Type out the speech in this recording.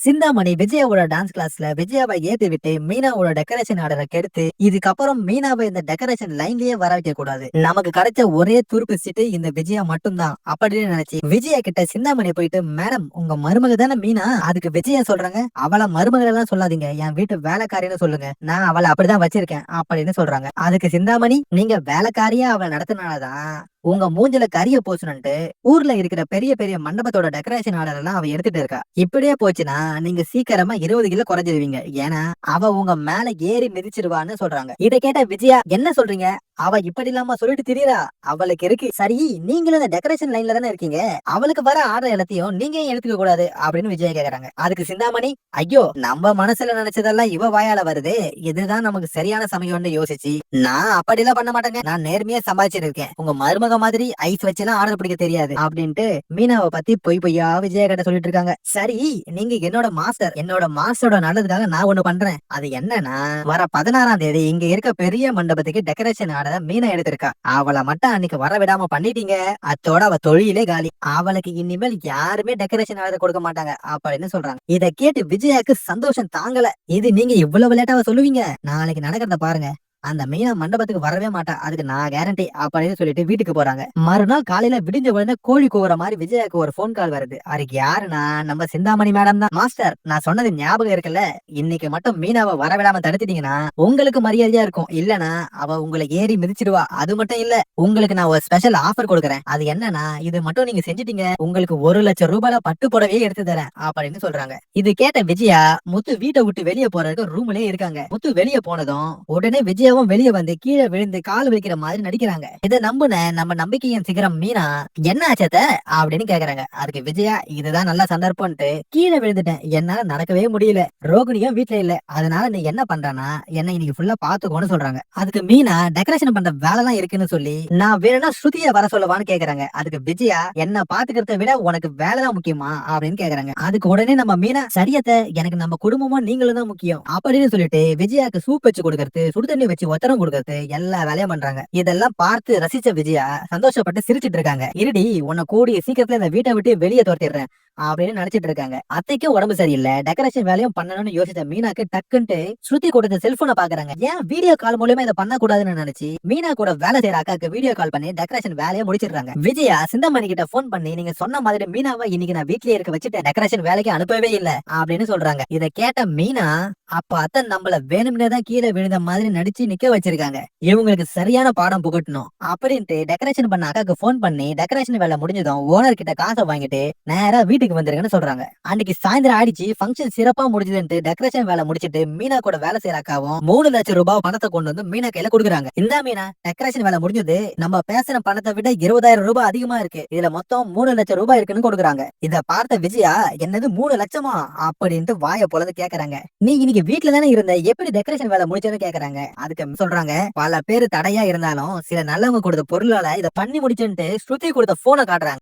Chintamani விஜயாவோட dance கிளாஸ்ல விஜயாவை ஏத்தி விட்டு மீனாவோட டெக்கரேஷன் ஆர்டரை கெடுத்து இதுக்கப்புறம் மீனாவை இந்த டெக்கரேஷன் லைன்லயே வர வைக்க கூடாது. நமக்கு கிடைச்ச ஒரே துருப்பு சீட்டு இந்த விஜயா மட்டும்தான் அப்படின்னு நினைச்சு விஜயா கிட்ட சிந்தாமணி போயிட்டு, மேடம் உங்க மருமக தானே மீனா, அதுக்கு விஜயா சொல்றாங்க, அவளை மருமகள் எல்லாம் சொல்லாதீங்க, என் வீட்டு வேலைக்காரின்னு சொல்லுங்க, நான் அவளை அப்படிதான் வச்சிருக்கேன் அப்படின்னு சொல்றாங்க. அதுக்கு சிந்தாமணி, நீங்க வேலைக்காரியா அவளை நடத்தினாலதான் உங்க மூஞ்சில கரிய போச்சுன்னுட்டு ஊர்ல இருக்கிற பெரிய பெரிய மண்டபத்தோட டெக்கரேஷன் ஆர்டர் எல்லாம் அவ எடுத்துட்டு இருக்கா. இப்படியே போச்சுன்னா நீங்க சீக்கிரமா 20 கிலோ குறைஞ்சிருவீங்க. ஏன்னா அவ உங்க மேல ஏறி மிதிச்சிருவான்னு சொல்றாங்க. இதை கேட்ட விஜயா, என்ன சொல்றீங்க, அவ இப்படி இல்லாம சொல்லிட்டு திரியறா, அவளுக்கு இருக்கு. சரி, நீங்களும் இந்த டெக்கரேஷன் லைன்ல தானே இருக்கீங்க, அவளுக்கு வர ஆர்டர் எல்லாத்தையும் நீங்க ஏன் எடுத்துக்க கூடாது அப்படின்னு விஜயா கேக்குறாங்க. அதுக்கு சிந்தாமணி, ஐயோ நம்ம மனசுல நினைச்சதெல்லாம் இவ வாயால வருது, இதுதான் நமக்கு சரியான சமயம்னு யோசிச்சு நான் அப்படிலாம் பண்ண மாட்டேங்க, நான் நேர்மையா சம்பாதிச்சிட்டு இருக்கேன், உங்க மருமக மாதிரி ஐஸ் வச்செல்லாம் ஆர்டர் பிடிக்க தெரியாது அப்படின்ட்டு மீனாவை பத்தி பொய் பொய்யா விஜயா கிட்ட சொல்லிட்டு இருக்காங்க. சரி, நீங்க என்னோட மாஸ்டரோட நல்லதுக்காக நான் ஒண்ணு பண்றேன். அது என்னன்னா, வர 16ஆம் தேதி இங்க இருக்க பெரிய மண்டபத்துக்கு டெக்கரேஷன் ஆர்டர் மீனா எடுத்திருக்கா. அவளை மட்டும் அன்னைக்கு வர விடாம பண்ணிட்டீங்க, அத்தோட அவ தொழிலே காலி, அவளுக்கு இனிமேல் யாருமே டெக்கரேஷன் ஆர்டர் கொடுக்க மாட்டாங்க அப்படின்னு சொல்றாங்க. இதை கேட்டு விஜயாக்கு சந்தோஷம் தாங்கல. இது நீங்க இவ்வளவு லேட்டாவா சொல்லுவீங்க, நாளைக்கு நடக்கிறத பாருங்க, அந்த மீனா மண்டபத்துக்கு வரவே மாட்டா, அதுக்கு நான் கேரண்டி அப்படின்னு சொல்லிட்டு வீட்டுக்கு போறாங்க. மறுநாள் காலையில விடிஞ்ச உடனே கோழி கூவுற மாதிரி விஜயாக்கு ஒரு போன் கால் வருது. அதுக்கு யாருன்னா நம்ம சிந்தாமணி மேடம் தான். மாஸ்டர், நான் சொன்னது ஞாபகம் இருக்குல்ல, இன்னைக்கு மட்டும் மீனாவை வரவிடாம தடுத்துட்டீங்கன்னா உங்களுக்கு மரியாதையா இருக்கும், இல்லனா அவ உங்களை ஏறி மிதிச்சிடுவா. அது மட்டும் இல்ல, உங்களுக்கு நான் ஒரு ஸ்பெஷல் ஆஃபர் கொடுக்குறேன். அது என்னன்னா, இது மட்டும் நீங்க செஞ்சிட்டீங்க, உங்களுக்கு 1,00,000 ரூபாயில பட்டு புடவையே எடுத்து தரேன் அப்படின்னு சொல்றாங்க. இது கேட்ட விஜயா முத்து வீட்டை விட்டு வெளியே போறதுக்கு ரூம்லயே இருக்காங்க. முத்து வெளியே போனதும் உடனே விஜயா வெளியே வந்து கீழே விழுந்து கால் வைக்கிற மாதிரி நடிக்கிறாங்க. இதை நம்புன நம்ம நம்பிக்கையின் சிகரம் மீனா, என்ன ஆச்சத அப்படின்னு கேக்குறாங்க. அதுக்கு விஜயா, இதுதான் நல்ல சந்தர்ப்பம்ட்டு கீழே விழுந்துட்டேன், என்னால நடக்கவே முடியல, ரோகிணியும் வீட்டுல இல்ல, அதனால நீ என்ன பண்றனா என்ன இன்னைக்கு ஃபுல்லா பாத்துக்கோன்னு சொல்றாங்க. அதுக்கு மீனா, டெக்கரேஷன் பண்ற வேலை எல்லாம் இருக்குன்னு சொல்லி நான் வேணும்னா ஸ்ருதிய வர சொல்லவான்னு கேக்குறாங்க. அதுக்கு விஜயா, என்ன பாத்துக்கிறத விட உனக்கு வேலைதான் முக்கியமா அப்படின்னு கேக்குறாங்க. அதுக்கு உடனே நம்ம மீனா, சரியத்த, எனக்கு நம்ம குடும்பமா நீங்களும் தான் முக்கியம் அப்படின்னு சொல்லிட்டு விஜயாக்கு சூப் வச்சு கொடுக்கறது, சுடுதண்ணி வச்சு ஒத்தரம் கொடுக்கறது, எல்லா வேலையும் பண்றாங்க. இதெல்லாம் பார்த்து ரசிச்ச விஜயா சந்தோஷப்பட்டு சிரிச்சிட்டு இருக்காங்க. இருடி, உன்னை கூடிய சீக்கிரத்துல இந்த வீட்டை விட்டு வெளியே துரத்திடுறேன் அப்படின்னு நினைச்சிட்டு இருக்காங்க. அத்தைக்கு உடம்பு சரியில்லை, டெக்கரேஷன் வேலையும் பண்ணணும்னு யோசிச்ச மீனாக்கு டக்குன்ட்டு ஸ்ருதி கொடுத்த செல்போனை பாக்குறாங்க. ஏன் வீடியோ கால் மூலமா இதை பண்ண கூடாதுன்னு நினைச்சு மீனா கூட வேலை செய்யற அக்காக்கு வீடியோ கால் பண்ணி டெக்கரேஷன் வேலையை முடிச்சிடுறாங்க. விஜயா சிந்தாமணி கிட்ட போன் பண்ணி, நீங்க சொன்ன மாதிரி மீனாவை இன்னைக்கு நான் வீட்லயே இருக்க வச்சுட்டு டெக்கரேஷன் வேலைக்கு அனுப்பவே இல்லை அப்படின்னு சொல்றாங்க. இதை கேட்ட மீனா, அப்ப அத்தை நம்மள வேணும்னே தான் கீழே விழுந்த மாதிரி நடிச்சு நிக்க வச்சிருக்காங்க, இவங்களுக்கு சரியான பாடம் புகட்டணும் அப்படின்ட்டு டெக்கரேஷன் பண்ண அக்காக்கு போன் பண்ணி டெக்கரேஷன் வேலை முடிஞ்சதும் ஓனர் கிட்ட காசை வாங்கிட்டு நேரா வீட்டுக்கு வந்துருங்கன்னு சொல்றாங்க. அன்னைக்கு சாயந்தரம் ஆயிடுச்சு, ஃபங்க்ஷன் சிறப்பா முடிஞ்சதுன்ட்டு டெக்கரேஷன் வேலை முடிச்சிட்டு மீனா கூட வேலை செய்யற அக்காவும் 3,00,000 ரூபாய் பணத்தை கொண்டு வந்து மீனா கையில கொடுக்குறாங்க. இந்த மீனா, டெக்கரேஷன் வேலை முடிஞ்சது, நம்ம பேசுற பணத்தை விட 20,000 ரூபாய் அதிகமா இருக்கு, இதுல மொத்தம் 3,00,000 ரூபாய் இருக்குன்னு கொடுக்குறாங்க. இத பார்த்த விஜயா, என்னது 3 லட்சமா அப்படின்ட்டு வாயை பொளந்து கேக்குறாங்க. நீ இன்னைக்கு வீட்டுல தானே இருந்த, எப்படி டெக்கரேஷன் வேலை முடிச்சதுன்னு கேக்குறாங்க. அதுக்கு சொல்றாங்க, பல பேரு தடையா இருந்தாலும் சில நல்லவங்க கொடுத்த பொருளால இதை பண்ணி முடிச்சுட்டு ஸ்ருதி கொடுத்த போனை காட்டுறாங்க.